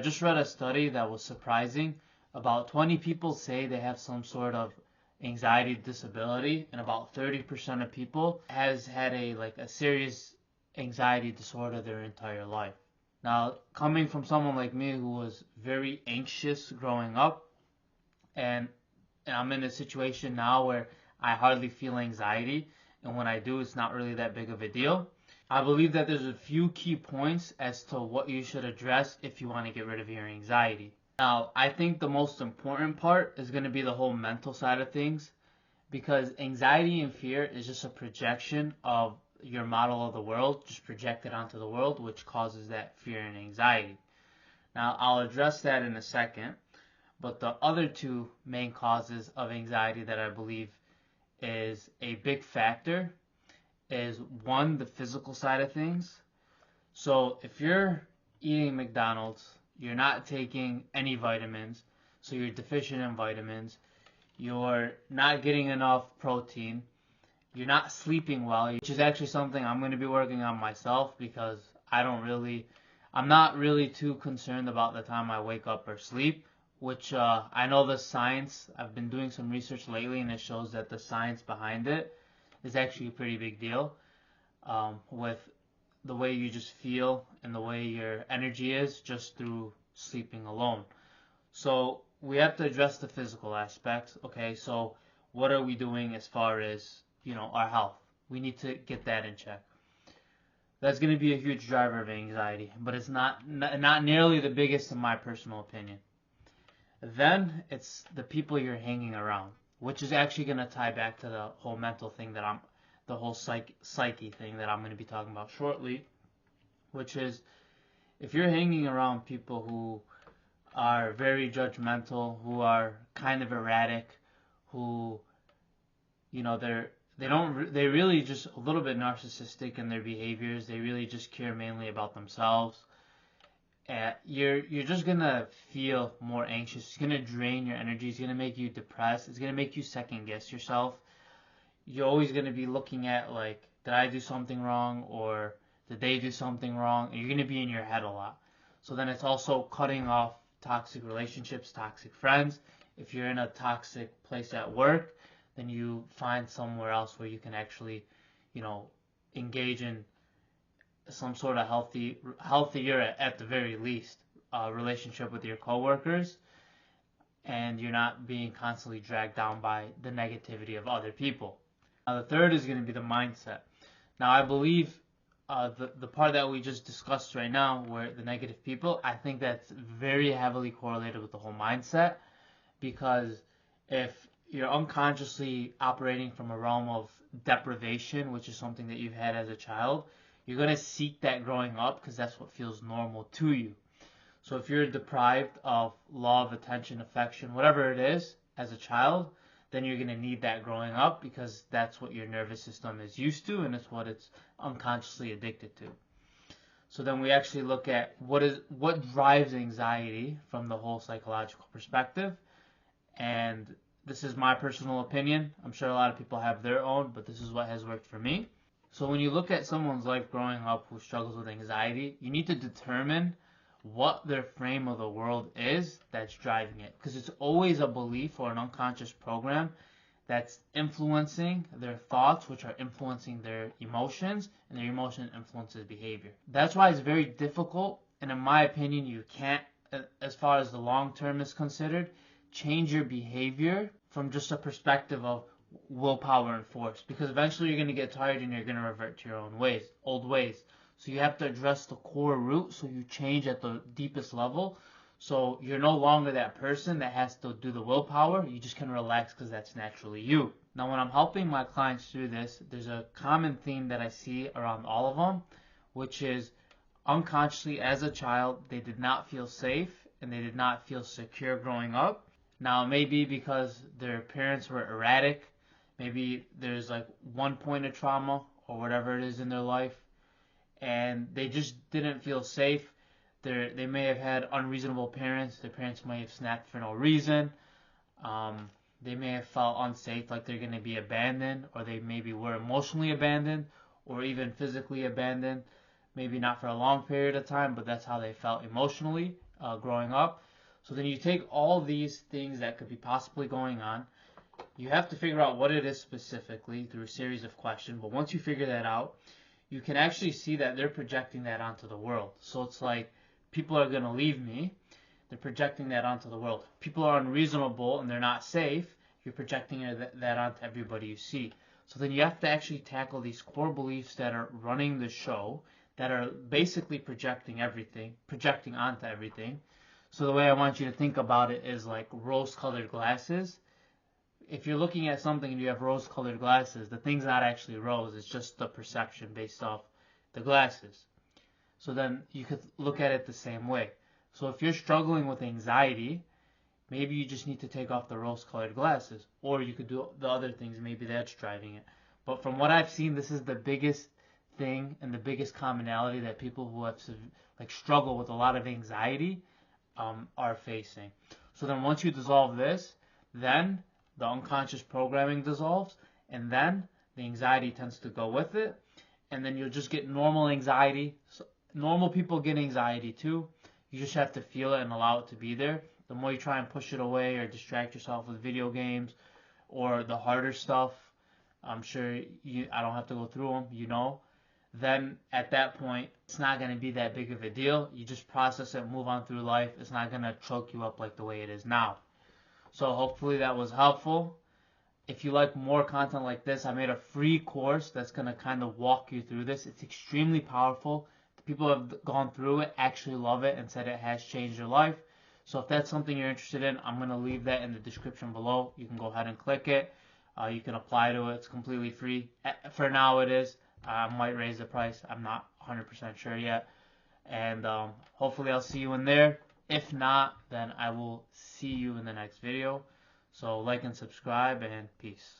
I just read a study that was surprising. About 20 people say they have some sort of anxiety disability, and about 30% of people has had a serious anxiety disorder their entire life. Now, coming from someone like me who was very anxious growing up, and I'm in a situation now where I hardly feel anxiety, and when I do, it's not really that big of a deal. I believe that there's a few key points as to what you should address if you want to get rid of your anxiety. Now, I think the most important part is going to be the whole mental side of things, because anxiety and fear is just a projection of your model of the world, just projected onto the world, which causes that fear and anxiety. Now, I'll address that in a second, but the other two main causes of anxiety that I believe is a big factor is one, the physical side of things. So if you're eating McDonald's, you're not taking any vitamins, so you're deficient in vitamins, you're not getting enough protein, you're not sleeping well, which is actually something I'm going to be working on myself, because I'm not really too concerned about the time I wake up or sleep, which I know the science, I've been doing some research lately, and it shows that the science behind it is actually a pretty big deal, with the way you just feel and the way your energy is just through sleeping alone. So we have to address the physical aspects. Okay, so what are we doing as far as, our health? We need to get that in check. That's going to be a huge driver of anxiety, but it's not nearly the biggest in my personal opinion. Then it's the people you're hanging around, which is actually going to tie back to the whole mental thing the whole psyche thing that I'm going to be talking about shortly, which is if you're hanging around people who are very judgmental, who are kind of erratic, who, they're really just a little bit narcissistic in their behaviors. They really just care mainly about themselves. You're just gonna feel more anxious. It's gonna drain your energy. It's gonna make you depressed. It's gonna make you second guess yourself. You're always gonna be looking at did I do something wrong, or did they do something wrong? And you're gonna be in your head a lot. So then it's also cutting off toxic relationships, toxic friends. If you're in a toxic place at work, then you find somewhere else where you can actually, engage in some sort of healthier at the very least, relationship with your coworkers, and you're not being constantly dragged down by the negativity of other people. Now, the third is going to be the mindset. Now, I believe the part that we just discussed right now, where the negative people, I think that's very heavily correlated with the whole mindset, because if you're unconsciously operating from a realm of deprivation, which is something that you've had as a child, you're going to seek that growing up because that's what feels normal to you. So if you're deprived of love, attention, affection, whatever it is as a child, then you're going to need that growing up, because that's what your nervous system is used to, and it's what it's unconsciously addicted to. So then we actually look at what drives anxiety from the whole psychological perspective. And this is my personal opinion. I'm sure a lot of people have their own, but this is what has worked for me. So when you look at someone's life growing up who struggles with anxiety, you need to determine what their frame of the world is that's driving it. Because it's always a belief or an unconscious program that's influencing their thoughts, which are influencing their emotions, and their emotion influences behavior. That's why it's very difficult, and in my opinion, you can't, as far as the long term is considered, change your behavior from just a perspective of willpower and force, because eventually you're going to get tired and you're going to revert to your old ways. So you have to address the core root, so you change at the deepest level. So you're no longer that person that has to do the willpower. You just can relax because that's naturally you. Now, when I'm helping my clients through this, there's a common theme that I see around all of them, which is unconsciously as a child, they did not feel safe and they did not feel secure growing up. Now, it may be because their parents were erratic. Maybe there's one point of trauma or whatever it is in their life, and they just didn't feel safe. They may have had unreasonable parents. Their parents may have snapped for no reason. They may have felt unsafe, like they're going to be abandoned, or they maybe were emotionally abandoned, or even physically abandoned. Maybe not for a long period of time, but that's how they felt emotionally. growing up. So then you take all these things that could be possibly going on. You have to figure out what it is specifically through a series of questions. But once you figure that out, you can actually see that they're projecting that onto the world. So it's like, people are going to leave me. They're projecting that onto the world. People are unreasonable and they're not safe. You're projecting that onto everybody you see. So then you have to actually tackle these core beliefs that are running the show, that are basically projecting onto everything. So the way I want you to think about it is like rose-colored glasses. If you're looking at something and you have rose-colored glasses, the thing's not actually rose. It's just the perception based off the glasses. So then you could look at it the same way. So if you're struggling with anxiety, maybe you just need to take off the rose-colored glasses. Or you could do the other things. Maybe that's driving it. But from what I've seen, this is the biggest thing and the biggest commonality that people who have struggle with a lot of anxiety are facing. So then once you dissolve this, then the unconscious programming dissolves, and then the anxiety tends to go with it, and then you'll just get normal anxiety. So normal people get anxiety too. You just have to feel it and allow it to be there. The more you try and push it away or distract yourself with video games or the harder stuff, I'm sure I don't have to go through them, then at that point, it's not going to be that big of a deal. You just process it, move on through life. It's not going to choke you up like the way it is now. So hopefully that was helpful. If you like more content like this, I made a free course that's going to kind of walk you through this. It's extremely powerful. The people who have gone through it actually love it and said it has changed their life. So if that's something you're interested in, I'm going to leave that in the description below. You can go ahead and click it. You can apply to it. It's completely free. For now it is. I might raise the price. I'm not 100% sure yet. And hopefully I'll see you in there. If not, then I will see you in the next video. So like and subscribe, and peace.